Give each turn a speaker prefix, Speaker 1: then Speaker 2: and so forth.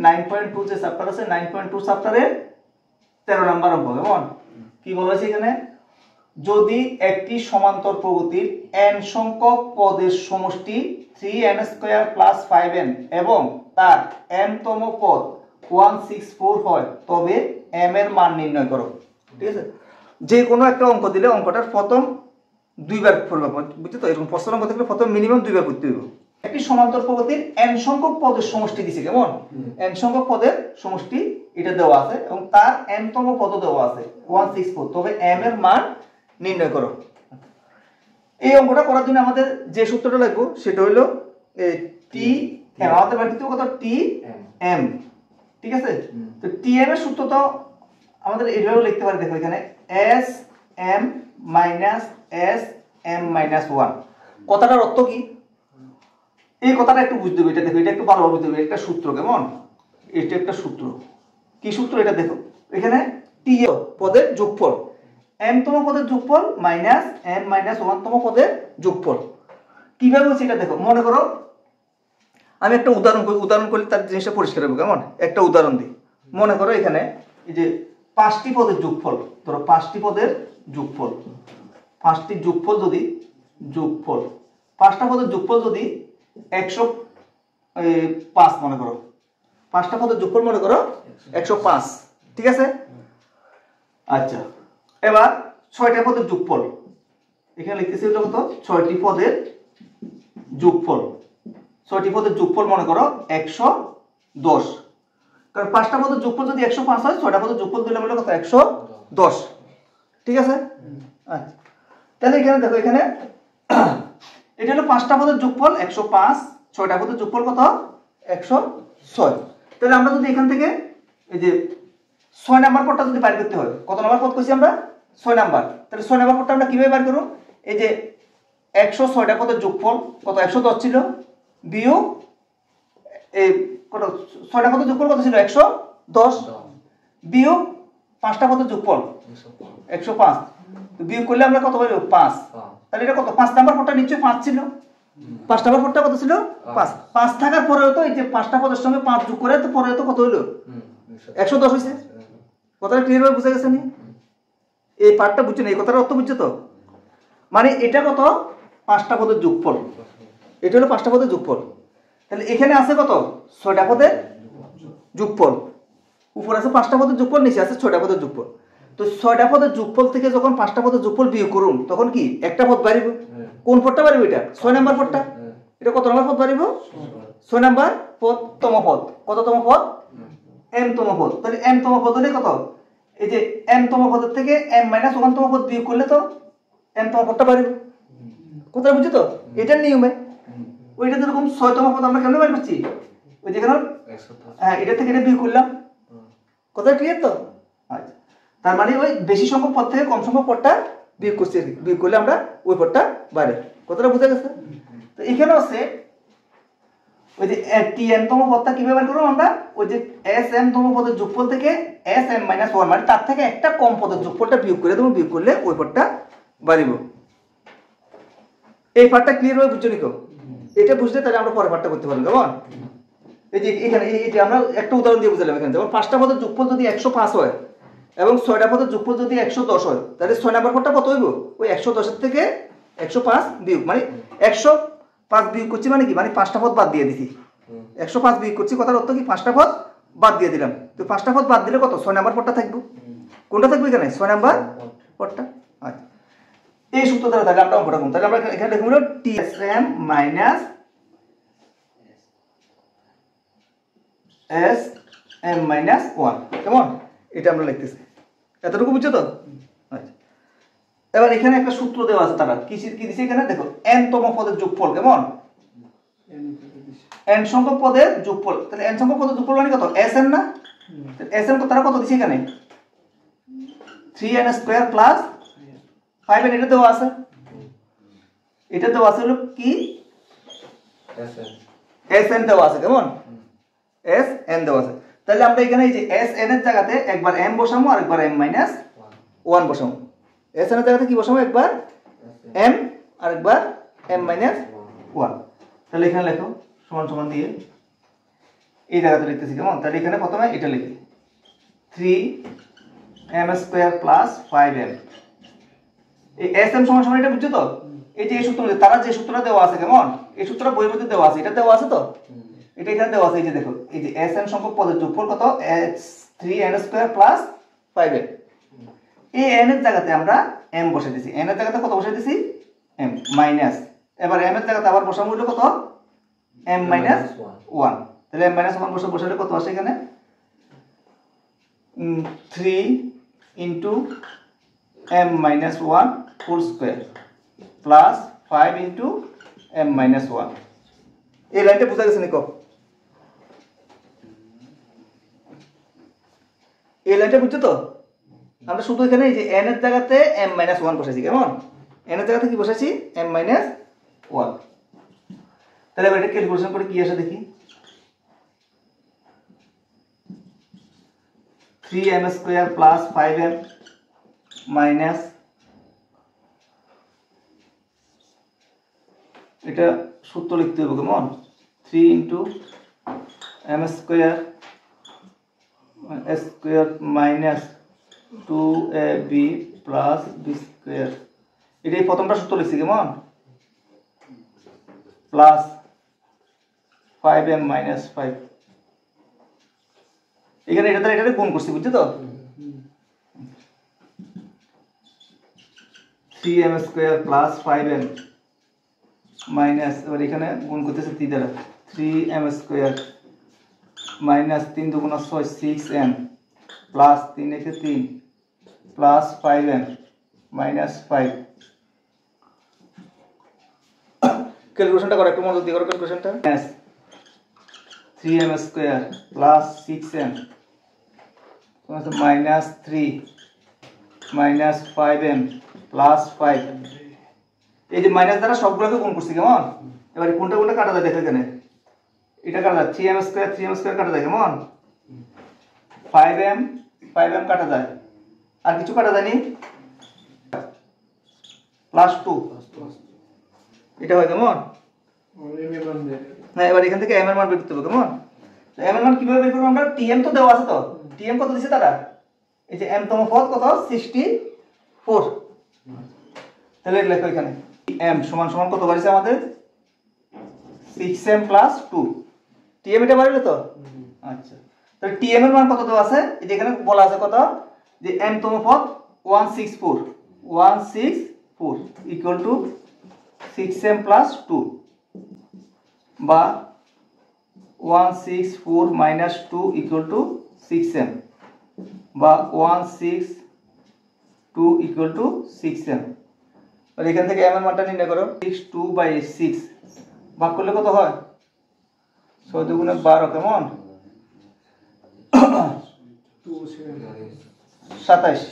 Speaker 1: 9.2 যে চ্যাপ্টার আছে 9.2 চ্যাপ্টারের 13 নম্বর অঙ্ক। কেমন কি বলেছে এখানে, যদি একটি সমান্তর প্রগতির n সংখ্যক পদের সমষ্টি 3n² + 5n এবং তার m তম পদ 164 হয় তবে m এর মান নির্ণয় করো। ঠিক আছে, যে কোনো একটা অঙ্ক দিলে অঙ্কটার প্রথম দুইবার করবে, বুঝছো তো? এরকম প্রশ্ন অঙ্ক থাকলে প্রথম মিনিমাম দুইবার করতে হবে। একটি সমান্তর প্রগতির n সংখ্যক পদের সমষ্টি দিছে। কেমন n সংখ্যক পদের সমষ্টি এটা দেওয়া আছে এবং তার m তম পদ দেওয়া আছে 164, তবে m এর মান নির্ণয় করো। এই অঙ্কটা করার জন্য আমাদের যে সূত্রটা লাগবে সেটা হলো টি এম, আমাদের বাড়িতে কত টি এম। ঠিক আছে, তো টি এম এর সূত্র তো আমাদের এইভাবে লিখতে পারি। দেখো এখানে S M minus S M minus 1। কথাটার অর্থ কি এই কথাটা একটু বুঝতে হবে। এটা দেখো, এটা একটু ভালোভাবে বুঝতে হবে। একটা সূত্র। কেমন এটা একটা সূত্র। কি সূত্র এটা দেখো, এখানে টি পদের যোগফল, m তম পদের যোগফল মাইনাস m মাইনাস 1 তম পদের যোগফল। কিভাবে হচ্ছে এটা দেখো, মনে করো আমি একটা উদাহরণ করলে তার জিনিসটা পরিষ্কার হবে। কেমন একটা উদাহরণ দিই। মনে করো এখানে এই যে 5টি পদের যোগফল, ধরো 5টি পদের যোগফল, 5টি যোগফল যদি যোগফল 5টা পদের যোগফল যদি 105 মনে করো, 5টা পদের যোগফল মনে করো 105। ঠিক আছে, আচ্ছা এবার 6টা পদের যোগফল, এখানে লিখতেছি হলো কত 6টি পদের যোগফল, 6টি পদের যোগফল মনে করো 110। কারণ 5টা পদের যোগফল যদি 105 হয় 6টা পদের যোগফল দিলে হলো কত 110। ঠিক আছে, আচ্ছা তাহলে এখানে দেখো, এখানে এটা হলো 5টা পদের যোগফল 105, 6টা পদের যোগফল কত 106। তাহলে আমরা যদি এখান থেকে এই যে 6 নাম্বার পদটা যদি বের করতে হয়, কত নাম্বার পদ কইছি আমরা 6 নাম্বার, তাহলে 6 নাম্বার পদটা আমরা কিভাবে বের করব? এই যে 106টা পদের যোগফল কত 110 ছিল, বিয়োগ এই কত 6টা পদের যোগফল কত ছিল 110, বিয়োগ 5টা পদের যোগফল 105, তো বিয়োগ করলে আমরা কত পাবো 5। তাহলে এটা কত 5 নাম্বার পদটা নিশ্চয়ই 5 ছিল, 5 নাম্বার পদটা কত ছিল 5। 5 থাকার পরেও তো এই যে 5টা পদের সঙ্গে 5 যোগ করে তো পরে তো কত হলো 110 হইছে। কথাটা ক্লিয়ার ভাবে বুঝা গেছে নি? এই পার্টটা বুঝছো না? এই কথার অর্থ বুঝছো তো? মানে এটা কত 5টা পদের যোগফল, এটা হলো 5টা পদের যোগফল। তাহলে এখানে আছে কত 6টা পদের যোগফল, উপরে আছে 5টা পদের যোগফল, নিচে আছে 6টা পদের যোগফল। তো 6টা পদের যোগফল থেকে যখন 5টা পদের যোগফল বিয়োগ করুন তখন কি একটা পদ বাড়িব। কোন পদটা বাড়িব? এটা 6 নাম্বার পদটা। এটা কত নাম্বার পদ বাড়িব? 6 নাম্বার পদ, তম পদ। কততম পদ? m তম পদ। তাহলে m তম পদ হলে কত, এই যে m তম পদের থেকে m - 1 তম পদ বিয়োগ করলে তো m তম পদটা বাড়িব। কথা বুঝছো তো? এটার নিয়মে ওইটা যেরকম 6 তম পদ আমরা কেমনে বের করছি, ওই যেখানে হ্যাঁ এটা থেকে এটা বিয়োগ করলাম। কথা ক্লিয়ার তো? আচ্ছা, তার মানে ওই বেশি সংখ্যক পদ থেকে কম সংখ্যক পদটা বিয়োগ করছি, বিয়োগ করলে আমরা ওই পদটা বাইরে। কথাটা বুঝা গেছে? তো এখানে আছে ওই যে tn তম পদটা কিভাবে বের করব আমরা, ওই যে sm তম পদের যোগফল থেকে sm - 1 মানে তার থেকে একটা কম পদের যোগফলটা বিয়োগ করে দেব, বিয়োগ করলে ওই পদটা বাড়িব। এই পার্টটা ক্লিয়ার হয়ে বুঝছো নিকো? এটা বুঝলে তাহলে আমরা পরের পার্টটা করতে পারবো। কেমন এই যে এখানে এই যে আমরা একটা উদাহরণ দিয়ে বুঝলাম। এখানে যেমন 5টা পদের যোগফল যদি 105 হয় এবং 6টা পদের যোগফল যদি 110 হয়, তাহলে 6 নাম্বার পদটা কত হইব? ওই 110 এর থেকে 105 বিয়োগ, মানে 105 বিয়োগ করছি মানে কি, মানে 5টা পদ বাদ দিয়ে দিছি। 105 বিয়োগ করছি, কথার অর্থ কি 5টা পদ বাদ দিয়ে দিলাম। তো 5টা পদ বাদ দিলে কত 6 নাম্বার পদটা থাকবে। কোনটা থাকবে এখানে? 6 নাম্বার পদটা। আচ্ছা, এই সূত্র দ্বারা তাহলে আমরা অঙ্কটা করব। তাহলে আমরা এখানে লিখব হলো tsm মাইনাস sm মাইনাস 1। কেমন এটা আমরা লিখতেছি, এতটুকু বুঝছো তো? আচ্ছা, এবার এখানে একটা সূত্র দেওয়া আছে, তারা কি দিছে এখানে দেখো, n তম পদের যোগফল। কেমন n সংখ্যক পদের যোগফল, তাহলে n সংখ্যক পদের যোগফল মানে কত sn না? sn তারা কত দিছে এখানে 3n² প্লাস 5n, এটা দেওয়া আছে। এটা দেওয়া আছে হলো কি sn দেওয়া আছে। কেমন sn দেওয়া আছে। তাহলে আমরা এখানে এই যে sn এর জায়গাতে একবার m বসাবো আর একবার m - 1 বসাবো। sn এর জায়গাতে কি বসাবো? একবার m আর একবার m - 1। তাহলে এখানে লেখো সমান সমান দিয়ে এই জায়গাতে লিখতেছি কেমন, তাহলে এখানে প্রথমে এটা লিখি 3m² প্লাস 5m। এই sm সমান সমান এটা বুঝছো তো, এই যে এই সূত্র তারা যে সূত্রটা দেওয়া আছে কেমন, এই সূত্রটা বইয়ের মধ্যে দেওয়া আছে, এটা দেওয়া আছে তো, এটা এখানে দেওয়া আছে। এই যে দেখো, এই যে sm সংখ্যক পদের যোগফল কত, 3n² প্লাস 5m। এই n এর জায়গাতে আমরা m বসাই দিছি, n এর জায়গাতে কত বসাই দিছি, m মাইনাস, এবার m এর জায়গাতে আবার বসাবো হলো কত, m মাইনাস 1। তাহলে m মাইনাস 1 বসালে কত আসে এখানে, 3 into m minus 1 whole square plus 5 into m minus 1। এই লাইনটা বুঝা গেছে নিকো, এই লাইনটা বুঝছো তো। আমরা শুধু এখানে এই যে n এর জায়গাতে m মাইনাস 1 বসাইছি কেমন, n এর জায়গাতে কি বসাইছি, m মাইনাস 1। তাহলে এবার এটা ক্যালকুলেশন করে কি আসে দেখি, 3m² প্লাস 5m মাইনাস, এটা সূত্র লিখতে হবে কেমন, 3 into m² square minus 2ab plus b²। এটাই প্রথমটা সূত্র লিখছি কেমন, প্লাস 5m মাইনাস 5। এখানে এটা দ্বারা এটা গুণ করছি, বুঝছো তো, 3m² প্লাস 5m মাইনাস, এবার এখানে গুণ করতেছে 3 দ্বারা, 3m² মাইনাস 3 2 6 6m প্লাস 3 একে 3 প্লাস 5m মাইনাস 5। ক্যালকুলেশনটা করো, একটু মনোযোগ দিয়ে করো ক্যালকুলেশনটা। 3m² plus 6m minus 3 minus 5m plus 5। এই যে মাইনাস দ্বারা সবগুলোকে গুণ করছি কেমন, এবারে কোনটা কোনটা কাটা যায় দেখো, এখানে এটা কাটা যায়, 3m² কাটা যায় কেমন, 5m কাটা যায়, আর কিছু কাটা যায়নি, প্লাস 2 এটা হয় কেমন। হ্যাঁ, এবার এখান থেকে m এর মান বের করতে হবে কেমন। m এর মান কিভাবে বের করব আমরা, tm তো দেওয়া আছে তো, tm কত দিছে তারা, এই যে m তম পদ কত 64। তাহলে লেখো এখানে m সমান সমান কত বাড়িছে আমাদের, 6m প্লাস 2। tm এটা বাড়লো তো, আচ্ছা। তাহলে tm এর মান কত দেওয়া আছে, এই যে এখানে বলা আছে কত, যে m তম পদ 164 ইকুয়াল টু 6m প্লাস 2, বা 164 মাইনাস 2 ইকুয়াল টু 6m, বা 162 ইকুয়াল টু 6m। আর এখান থেকে m এর মানটা নির্ণয় করো, 62/6 ভাগ করলে কত হয়, 6 দুগুণে 12 কেমন, 27।